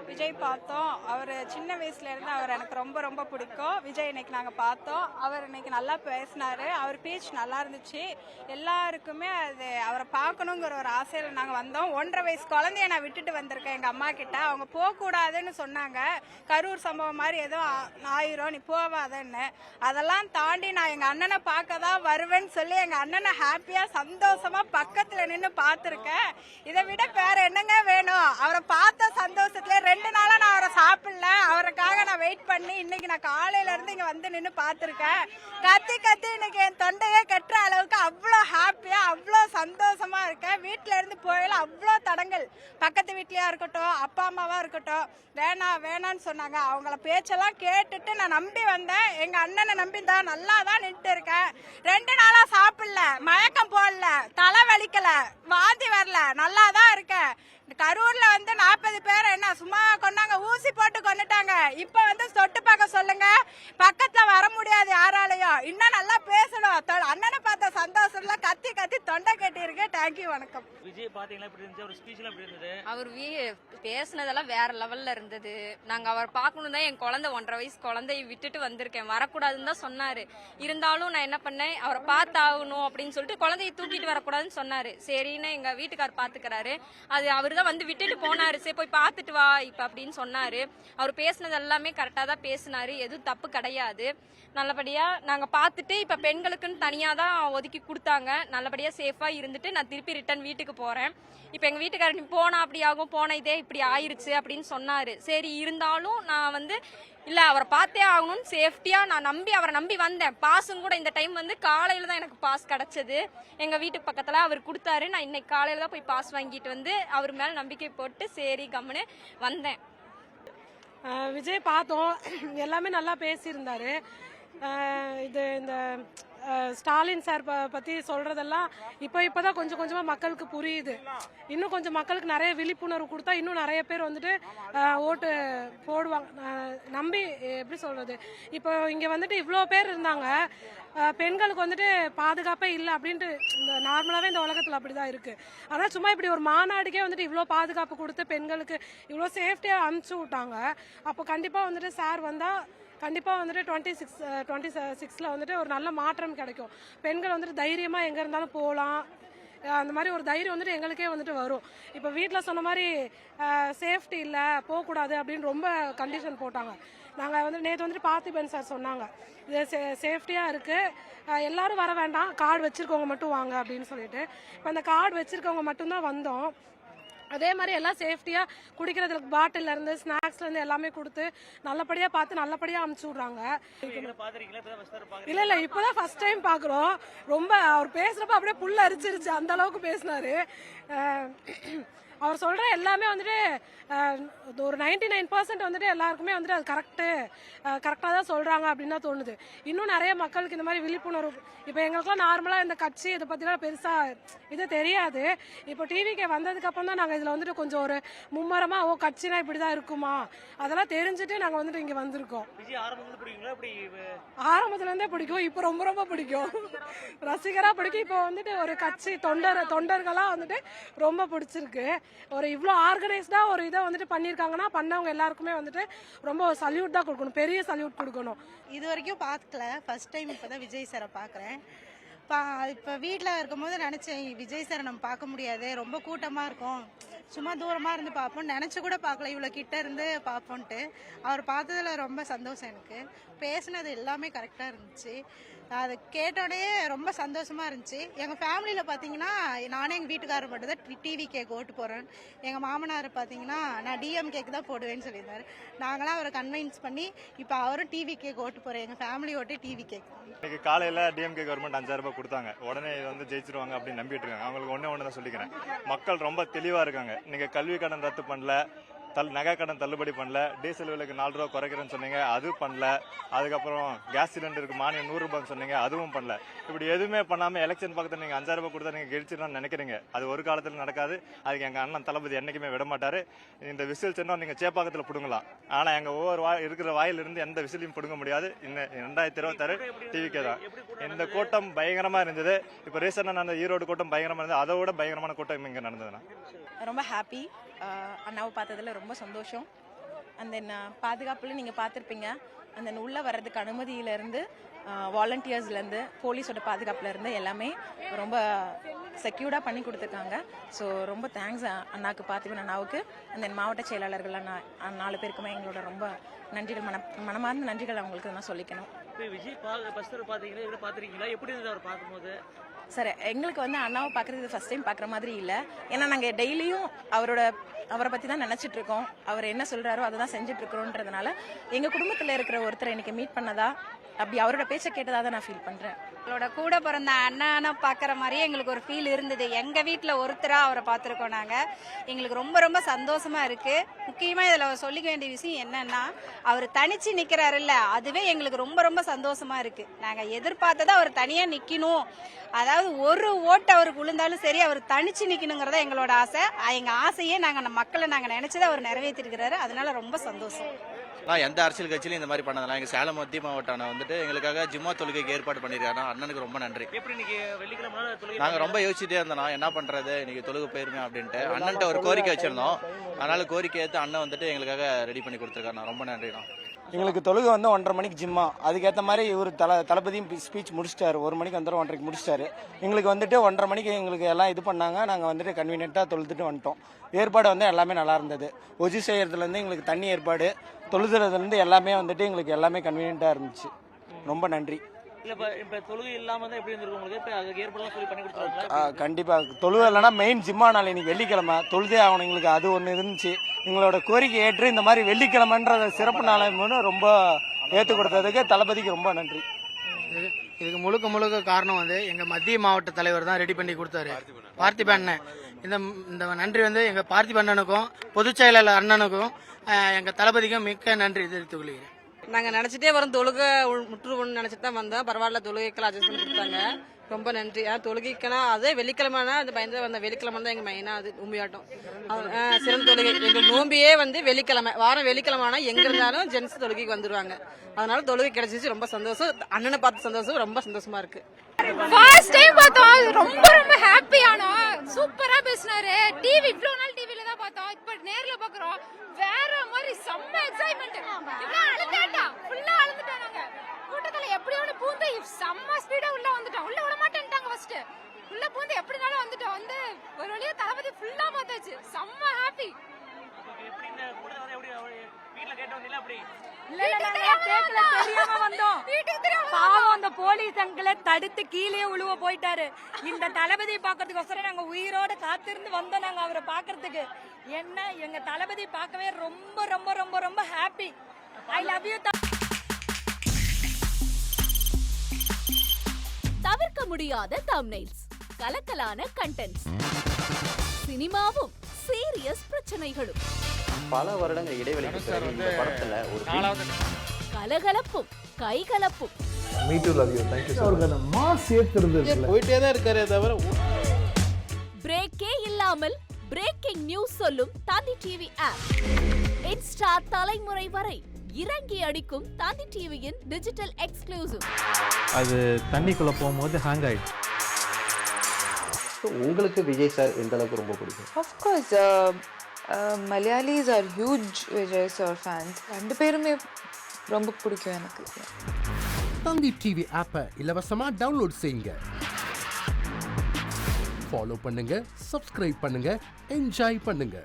விஜய் பார்த்தோம். அவர் சின்ன வயசுல இருந்து அவர் எனக்கு ரொம்ப ரொம்ப பிடிக்கும். விஜய் இன்னைக்கு நாங்கள் பார்த்தோம். அவர் இன்னைக்கு நல்லா பேசினாரு. அவர் பேச்சு நல்லா இருந்துச்சு. எல்லாருக்குமே அது அவரை பார்க்கணுங்கிற ஒரு ஆசையில் நாங்கள் வந்தோம். 1.5 வயசு குழந்தைய நான் விட்டுட்டு வந்திருக்கேன் எங்கள் அம்மா கிட்ட. அவங்க போகக்கூடாதுன்னு சொன்னாங்க. கரூர் சம்பவம் மாதிரி ஏதோ ஆயிரும், நீ போவாதன்னு. அதெல்லாம் தாண்டி நான் எங்கள் அண்ணனை பார்க்க தான் வருவேன்னு சொல்லி எங்கள் அண்ணனை ஹாப்பியாக சந்தோஷமாக பக்கத்தில் நின்று பார்த்துருக்கேன். இதை விட வேற என்னங்க வேணும்? அவரை பார்த்த சந்தோஷத்துல 2 நாளா நான் அவரை சாப்பிடல. அவருக்காக நான் வெயிட் பண்ணி இன்னைக்கு நான் காலையில இருந்து இங்க வந்து நின்று பார்த்துருக்கேன். கத்தி கத்தி இன்னைக்கு என் தொண்டையே கட்டுற அளவுக்கு அவ்வளோ ஹாப்பியா அவ்வளோ சந்தோஷமா இருக்கேன். வீட்டுல இருந்து போயில அவ்வளோ தடங்கள். பக்கத்து வீட்லயா இருக்கட்டும், அப்பா அம்மாவா இருக்கட்டும், வேணான்னு சொன்னாங்க. அவங்கள பேச்செல்லாம் கேட்டுட்டு நான் நம்பி வந்தேன். எங்க அண்ணனை நம்பி தான் நல்லா தான் நின்று இருக்கேன். 2 நாளா சாப்பிடல, மயக்கம் போடல, தலை வலிக்கல, வாந்தி வரல, நல்லா தான் இருக்கேன். கரூர்ல வந்து 40 பேர் என்ன சும்மா கொண்டாங்க, ஊசி போட்டு கொண்டுட்டாங்க. இப்ப வந்து தொட்டு பார்க்க சொல்லுங்க, பக்கத்துல வர முடியாது யாராலையும். இன்னும் நல்லா பேசணும். அண்ணனை பார்த்த சந்தோஷம்ல கத்தி கத்தி தொண்டை கட்டி இருக்கு. தேங்க்யூ, வணக்கம். விஜய் பாத்தீங்களா எப்படி இருந்துச்சு? அவர் ஸ்பீச்ல எப்படி இருந்தது? அவர் பேசினதெல்லாம் வேற லெவல்ல இருந்தது. நாங்க அவர் பார்க்கணும் தான் என் குழந்தை 1.5 வயசு குழந்தைய விட்டுட்டு வந்திருக்கேன். வரக்கூடாதுன்னு தான் சொன்னாரு. இருந்தாலும் நான் என்ன பண்ணேன், அவரை பார்த்தாகணும் அப்படின்னு சொல்லிட்டு குழந்தைய தூக்கிட்டு வரக்கூடாதுன்னு சொன்னாரு. சரின்னு எங்க வீட்டுக்கார் பாத்துக்கிறாரு. அது அவர் தான் வந்து விட்டுட்டு போனாரு. சரி போய் பார்த்துட்டு வா இப்ப அப்படின்னு சொன்னாரு. அவர் பேசினது எல்லாமே கரெக்டா தான் பேசினாரு. எதுவும் தப்பு கிடையாது. நல்லபடியா நாங்க பார்த்துட்டு இப்ப பெண்களுக்குன்னு தனியா தான் ஒதுக்கி கொடுத்தாங்க. நல்லபடியா சேஃபா இருந்துட்டு நான் திருப்பி ரிட்டர்ன் வீட்டுக்கு போறேன். இப்ப எங்க வீட்டுக்காரர் நீ போனா அப்படி ஆகும், போன இதே இப்படி ஆயிருச்சு அப்படின்னு சொன்னாரு. சரி இருந்தாலும் நான் வந்து இல்ல அவரை பார்த்தே ஆகணும்னு சேஃப்டியா நான் அவரை நம்பி வந்தேன். பாஸும் கூட இந்த டைம் வந்து காலையில தான் எனக்கு பாஸ் கிடைச்சது. எங்க வீட்டுக்கு பக்கத்துல அவர் கொடுத்தாரு. நான் இன்னைக்கு காலையில தான் போய் பாஸ் வாங்கிட்டு வந்து அவர் மேல நம்பிக்கை போட்டு சரி கம்முன்னு வந்தேன். விஜய் பார்த்தோம், எல்லாமே நல்லா பேசியிருந்தாரு. இந்த ஸ்டாலின் சார் பற்றி சொல்கிறதெல்லாம் இப்போதான் கொஞ்சம் கொஞ்சமாக மக்களுக்கு புரியுது. இன்னும் கொஞ்சம் மக்களுக்கு நிறைய விழிப்புணர்வு கொடுத்தா இன்னும் நிறைய பேர் வந்துட்டு ஓட்டு போடுவாங்க நம்பி. எப்படி சொல்கிறது, இப்போ இங்கே வந்துட்டு இவ்வளோ பேர் இருந்தாங்க. பெண்களுக்கு வந்துட்டு பாதுகாப்பே இல்லை அப்படின்ட்டு இந்த நார்மலாகவே இந்த உலகத்தில் அப்படி தான் இருக்குது. ஆனால் சும்மா இப்படி ஒரு மாநாடுக்கே வந்துட்டு இவ்வளோ பாதுகாப்பு கொடுத்து பெண்களுக்கு இவ்வளோ சேஃப்டியாக அனுப்பிச்சி விட்டாங்க. அப்போ கண்டிப்பாக வந்துட்டு சார் வந்தால் கண்டிப்பாக வந்துட்டு 26ல் வந்துட்டு ஒரு நல்ல மாற்றம் கிடைக்கும். பெண்கள் வந்துட்டு தைரியமாக எங்கே இருந்தாலும் போகலாம். அந்த மாதிரி ஒரு தைரியம் வந்துட்டு எங்களுக்கே வந்துட்டு வரும். இப்போ வீட்டில் சொன்ன மாதிரி சேஃப்டி இல்லை, போகக்கூடாது அப்படின்னு ரொம்ப கண்டிஷன் போட்டாங்க. நாங்கள் வந்து நேற்று வந்துட்டு பார்த்திபன் சார் சொன்னாங்க, இது சேஃப்டியாக இருக்குது, எல்லாரும் வர வேண்டாம், கார்டு வச்சுருக்கவங்க மட்டும் வாங்க அப்படின்னு சொல்லிட்டு. இப்போ அந்த கார்டு வச்சுருக்கவங்க மட்டும்தான் வந்தோம். அதே மாதிரி எல்லாம் சேஃப்டியாக குடிக்கிறதுக்கு பாட்டிலேருந்து ஸ்நாக்ஸ்லேருந்து எல்லாமே கொடுத்து நல்லபடியாக பார்த்து நல்லபடியாக அனுப்பிச்சி விட்றாங்க. இல்லை இப்போதான் ஃபர்ஸ்ட் டைம் பார்க்குறோம். ரொம்ப அவர் பேசுகிறப்ப அப்படியே புல் அரிச்சிருச்சு, அந்த அளவுக்கு பேசினாரு. அவர் சொல்கிற எல்லாமே வந்துட்டு ஒரு 99% வந்துட்டு எல்லாருக்குமே வந்துட்டு அது கரெக்டாக தான் சொல்கிறாங்க அப்படின்னு தான் தோணுது. இன்னும் நிறைய மக்களுக்கு இந்த மாதிரி விழிப்புணர்வு. இப்போ எங்களுக்குலாம் நார்மலாக இந்த கட்சி இதை பற்றிலாம் பெருசாக இது தெரியாது. இப்போ டிவிக்கு வந்ததுக்கப்புறம் தான் நாங்கள் இதில் வந்துட்டு கொஞ்சம் ஒரு மும்மரமாக கட்சினா இப்படி தான் இருக்குமா அதெல்லாம் தெரிஞ்சுட்டு நாங்கள் வந்துட்டு இங்கே வந்திருக்கோம். ஆரம்பத்துலேருந்தே பிடிக்கும், இப்போ ரொம்ப ரொம்ப பிடிக்கும், ரசிகராக பிடிக்கும். இப்போ வந்துட்டு ஒரு கட்சி தொண்டர்களாக வந்துட்டு ரொம்ப பிடிச்சிருக்கு. ஒரு இவ்வளோ ஆர்கனைஸ்டாக ஒரு இதை வந்துட்டு பண்ணியிருக்காங்கன்னா பண்ணவங்க எல்லாருக்குமே வந்துட்டு ரொம்ப சல்யூட் தான் கொடுக்கணும், பெரிய சல்யூட் கொடுக்கணும். இது வரைக்கும் பார்க்கல, ஃபர்ஸ்ட் டைம் இப்போ தான் விஜய் சாரை பார்க்குறேன். இப்போ வீட்டில் இருக்கும்போது நினச்சேன் விஜய் சாரை நம்ம பார்க்க முடியாது, ரொம்ப கூட்டமாக இருக்கும், சும்மா தூரமாக இருந்து பார்ப்போம், நினச்சி கூட பார்க்கல இவ்வளோ கிட்ட இருந்து பார்ப்போன்ட்டு. அவர் பார்த்ததில் ரொம்ப சந்தோஷம். எனக்கு பேசுனது எல்லாமே கரெக்டாக இருந்துச்சு. அதை கேட்டோடனே ரொம்ப சந்தோஷமாக இருந்துச்சு. எங்கள் ஃபேமிலியில் பார்த்தீங்கன்னா நானே எங்கள் வீட்டுக்காரர் மட்டும் தான் டிவி கேக்கு ஓட்டு போகிறேன். எங்கள் மாமனார் பார்த்தீங்கன்னா நான் டிஎம் கேக்கு தான் போடுவேன்னு சொல்லியிருந்தாரு. நாங்களாம் அவரை கன்வின்ஸ் பண்ணி இப்போ அவரும் டிவி கேக்கு ஓட்டு போகிறேன். எங்கள் ஃபேமிலி ஓட்டு டிவி கேக். இன்னைக்கு காலையில் டிஎம்கே கவர்மெண்ட் 5000 ரூபாய் கொடுத்தாங்க. உடனே இது வந்து ஜெயிச்சிருவாங்க அப்படின்னு நம்பிட்டு இருக்காங்க. அவங்களுக்கு ஒன்று தான் சொல்லிக்கிறேன், மக்கள் ரொம்ப தெளிவாக இருக்காங்க. நீங்கள் கல்வி கடன் ரத்து பண்ணல, நகை கடன் தள்ளுபடி பண்ணல, டீசல் விலைக்கு 4 ரூபா குறைக்கிறேன்னு சொன்னீங்க, அது பண்ணல. அதுக்கப்புறம் கேஸ் சிலிண்டருக்கு மானியம் 100 ரூபாய்ன்னு சொன்னீங்க, அதுவும் பண்ணல. இப்படி எதுவுமே பண்ணாமல் எலெக்ஷன் பக்கத்தில் நீங்கள் 5000 ரூபாய் கொடுத்தா நீங்கள் கெழிச்சிடணும்னு நினைக்கிறீங்க. அது ஒரு காலத்தில் நடக்காது. அதுக்கு எங்கள் அண்ணன் தளபதி என்னைக்குமே விட மாட்டார். இந்த விசில் சொன்னால் நீங்கள் சேப்பாக்கத்தில் பிடுங்கலாம், ஆனால் எங்கள் ஒவ்வொரு இருக்கிற வாயிலிருந்து எந்த விசிலையும் பிடுங்க முடியாது. இந்த 2026 டிவிக்கே தான். இந்த கூட்டம் பயங்கரமாக இருந்தது. இப்போ ரீசெண்டாக நடந்த ஈரோடு கூட்டம் பயங்கரமாக இருந்தது. அதை விட பயங்கரமான கூட்டம் இங்கே நடந்ததுன்னா ரொம்ப ஹாப்பி. அண்ணாவை பார்த்ததில் ரொம்ப சந்தோஷம். அண்ட் தென் பாதுகாப்பில் நீங்கள் பார்த்துருப்பீங்க. அந்த உள்ளே வர்றதுக்கு அனுமதியிலேருந்து வாலண்டியர்ஸ்லேருந்து போலீஸோட பாதுகாப்புலேருந்து எல்லாமே ரொம்ப செக்யூர்டாக பண்ணி கொடுத்துருக்காங்க. ஸோ ரொம்ப தேங்க்ஸ் அண்ணாவுக்கு, பார்த்திபன் அண்ணாவுக்கு, அண்ட் தென் மாவட்ட செயலாளர்கள் அண்ணா 4 பேருக்குமே எங்களோட ரொம்ப நன்றிகள், மனமார்ந்த நன்றிகள் அவங்களுக்கு நான் சொல்லிக்கணும். இப்போ விஜய் ஃபர்ஸ்ட் பார்த்தீங்களா, இதில் பார்த்துருக்கீங்களா, எப்படி இருந்தது அவர் பார்க்கும்போது? சார், எங்களுக்கு வந்து அண்ணாவை பார்க்குறது ஃபஸ்ட் டைம் பார்க்குற மாதிரி இல்லை. ஏன்னா நாங்கள் டெய்லியும் அவரை பற்றி தான் நினச்சிட்டு இருக்கோம். அவர் என்ன சொல்கிறாரோ அதை தான் செஞ்சுட்ருக்குறோன்றதுனால எங்கள் குடும்பத்தில் இருக்கிற ஒருத்தரை இன்னைக்கு மீட் பண்ணதா, அப்படி அவரோட பேச்சை கேட்டதாக தான் நான் ஃபீல் பண்ணுறேன். அவளோட கூட பிறந்த அண்ணனை பார்க்குற மாதிரியே எங்களுக்கு ஒரு ஃபீல் இருந்தது. எங்கள் வீட்டில் ஒருத்தராக அவரை பார்த்துருக்கோம் நாங்கள். எங்களுக்கு ரொம்ப ரொம்ப சந்தோஷமாக இருக்குது. முக்கியமாக இதில் சொல்லிக்க வேண்டிய விஷயம் என்னென்னா, அவர் தனிச்சு நிற்கிறாருல்ல, அதுவே எங்களுக்கு ரொம்ப ரொம்ப சந்தோஷமாக இருக்குது. நாங்கள் எதிர்பார்த்ததை அவர் தனியாக நிற்கணும், அதாவது ஒரு ஓட்டு அவருக்கு விழுந்தாலும் சரி அவர் தனிச்சு நிற்கணுங்கிறத எங்களோட ஆசை. எங்கள் ஆசையே நாங்கள் மக்களை நாங்கள் நினச்சதை அவர் நிறைவேற்றிருக்கிறாரு. அதனால ரொம்ப சந்தோஷம். நான் எந்த அரசியல் கட்சியிலும் இந்த மாதிரி பண்ணதெல்லாம் எங்கள் சேலம் மத்திய மாவட்டம் வந்துட்டு எங்களுக்காக ஜிம்மா தொழுகைக்கு ஏற்பாடு பண்ணியிருக்காரு. அண்ணனுக்கு ரொம்ப நன்றி. எப்படி இன்னைக்கு வெள்ளிக்கிழமை தொழுகை? நாங்கள் ரொம்ப யோசிச்சுட்டே இருந்தோம் என்ன பண்ணுறது, இன்னைக்கு தொழுகை போயிருமே அப்படின்ட்டு. அண்ணன்ட்ட ஒரு கோரிக்கை வச்சுருந்தோம். அதனால கோரிக்கை ஏற்று அண்ணன் வந்துட்டு எங்களுக்காக ரெடி பண்ணி கொடுத்துருக்காரு. ரொம்ப நன்றிண்ணா. எங்களுக்கு தொழுகை வந்து 1:30 மணிக்கு ஜிம்மா. அதுக்கேற்ற மாதிரி இவர் தளபதியும் ஸ்பீச் முடிச்சிட்டாரு. 1 மணிக்கு வந்துடும், 1:30க்கு முடிச்சிட்டாரு. எங்களுக்கு வந்துட்டு 1:30 மணிக்கு எங்களுக்கு எல்லாம் இது பண்ணாங்க. நாங்கள் வந்துட்டு கன்வீனியண்ட்டாக தொழுதுட்டு வந்துட்டோம். ஏற்பாடு வந்து எல்லாமே நல்லா இருந்தது. ஒஜி செய்யறதுலேருந்து எங்களுக்கு தண்ணி ஏற்பாடு, தொழுதுறதுலேருந்து எல்லாமே வந்துட்டு எங்களுக்கு எல்லாமே கன்வீனியண்ட்டாக இருந்துச்சு. ரொம்ப நன்றி. இல்லை இப்போ தொழுகை இல்லாமல் தான் எப்படி இருந்திருக்கும் உங்களுக்கு? இப்போ அதுக்கு ஏற்பாடுலாம் சொல்லி பண்ணி கொடுத்துருவாங்களா? கண்டிப்பாக தொழுகை இல்லைன்னா மெயின் ஜிம்மா நாள் இன்னைக்கு வெள்ளிக்கிழமை தொழுதே ஆகணும். எங்களுக்கு அது ஒன்று இருந்துச்சு. எங்களோட கோரிக்கை ஏற்று இந்த மாதிரி வெள்ளிக்கிழமைன்ற சிறப்பு நாளை ரொம்ப ஏற்று கொடுத்ததுக்கு தளபதிக்கு ரொம்ப நன்றி. இதுக்கு முழுக்க காரணம் வந்து எங்கள் மத்திய மாவட்ட தலைவர் தான் ரெடி பண்ணி கொடுத்தாரு, பார்த்திபன் அண்ணன். இந்த நன்றி வந்து எங்கள் பார்த்திபன் அண்ணனுக்கும் பொதுச் செயலாளர் அண்ணனுக்கும் எங்கள் தளபதிக்கும் மிக்க நன்றி தெரிவித்துக் கொள்கிறேன். நாங்கள் நினச்சிட்டே வரோம், தொழுகை முற்றுகொண்டு நினச்சிட்டு தான் வந்தோம். பரவாயில்ல, தொழுகைக்கெல்லாம் அட்ஜஸ்ட் பண்ணி கொடுத்தாங்க. ரொம்ப நன்றி. தொழுகைக்குன்னா அதே வெள்ளிக்கிழமைனா அது பயந்து வந்த வெள்ளிக்கிழமை தான் எங்கள் மெயினாக அது நோம்பியாட்டம். சிறந்த தொழுகை எங்கள் நோம்பியே வந்து வெள்ளிக்கிழமை, வாரம் வெள்ளிக்கிழமைனா எங்கே இருந்தாலும் ஜென்ஸ் தொழுகைக்கு வந்துடுவாங்க. அதனால தொழுகை கிடைச்சிச்சு, ரொம்ப சந்தோஷம். அண்ணனை பார்த்து சந்தோஷம், ரொம்ப சந்தோஷமா இருக்கு. ஃபர்ஸ்ட் டைம் பார்த்தோம், ரொம்ப ரொம்ப ஹாப்பியானோம். சூப்பரா பேசினாரு. டிவி இவ்வளவு நாள் டிவில தான் பார்த்தோம், இப்ப நேர்ல பாக்குறோம். வேற மாதிரி செம்ம எக்ஸைட்மென்ட். இவ்வளவு அழுந்தாட்டா, ஃபுல்லா அழுந்துட்டாங்க. கூட்டத்துல எப்படியோட பூந்து செம்ம ஸ்பீடா உள்ள வந்துட்டோம். உள்ள விட மாட்டேன்ட்டாங்க. ஃபர்ஸ்ட் உள்ள பூந்து எப்படினாலும் வந்துட்டோம். வந்து ஒரு வழியா தளபதி ஃபுல்லா பார்த்தாச்சு. செம்ம ஹாப்பி. எப்படி இந்த கூட்டத்தை எப்படி வீட்டில் கேட்டு வந்தீங்களா? அப்படி பாவம் அந்த போலீஸ் அங்கிளை தடுத்து கீழே உழுவ போயிட்டாரு. இந்த தளபதி பாக்கிறதுக்கோசரம் நாங்க உயிரோட காத்திருந்து வந்தோம். நாங்க அவரை பாக்குறதுக்கு என்ன எங்க தளபதி பார்க்கவே ரொம்ப ரொம்ப ரொம்ப ரொம்ப ஹாப்பி. I love you. தவிர்க்க முடியாத தம்ப்நெயில்ஸ், கலக்கலான கண்டென்ட்ஸ், சினிமாவும் சீரியஸ் பிரச்சனைகளும், பல வருடங்கள் இடைவெளிக்கு பிறகு இந்த படத்துல ஒரு கலகலப்பும் கைகலப்பும். Me too love you. Thank you. அவருக்கு மாஸ் ஏத்துறது போயிட்டே தான் இருக்காரே தவிர பிரேக்கே இல்லாமல் பிரேக்கிங் நியூஸ் சொல்லும் தந்தி டிவி ஆப். இன்ஸ்டா தலைமுறை வரை இறங்கி அடிக்கும் தந்தி டிவியின் டிஜிட்டல் எக்ஸ்க்ளூசிவ். அது தண்ணிக்குள்ள போகும்போது ஹேங் ஆயிடுச்சு. உங்களுக்கு விஜய் சார் எந்த அளவுக்கு ரொம்ப பிடிக்கும்? Of course Malayalis are huge Vijay sir fans. 2 பேருமே ரொம்ப பிடிக்கும் எனக்கு. தந்தி டிவி ஆப்பை இலவசமா டவுன்லோட் செய்யுங்க. ஃபாலோ பண்ணுங்க, சப்ஸ்கிரைப் பண்ணுங்க, என்ஜாய் பண்ணுங்க.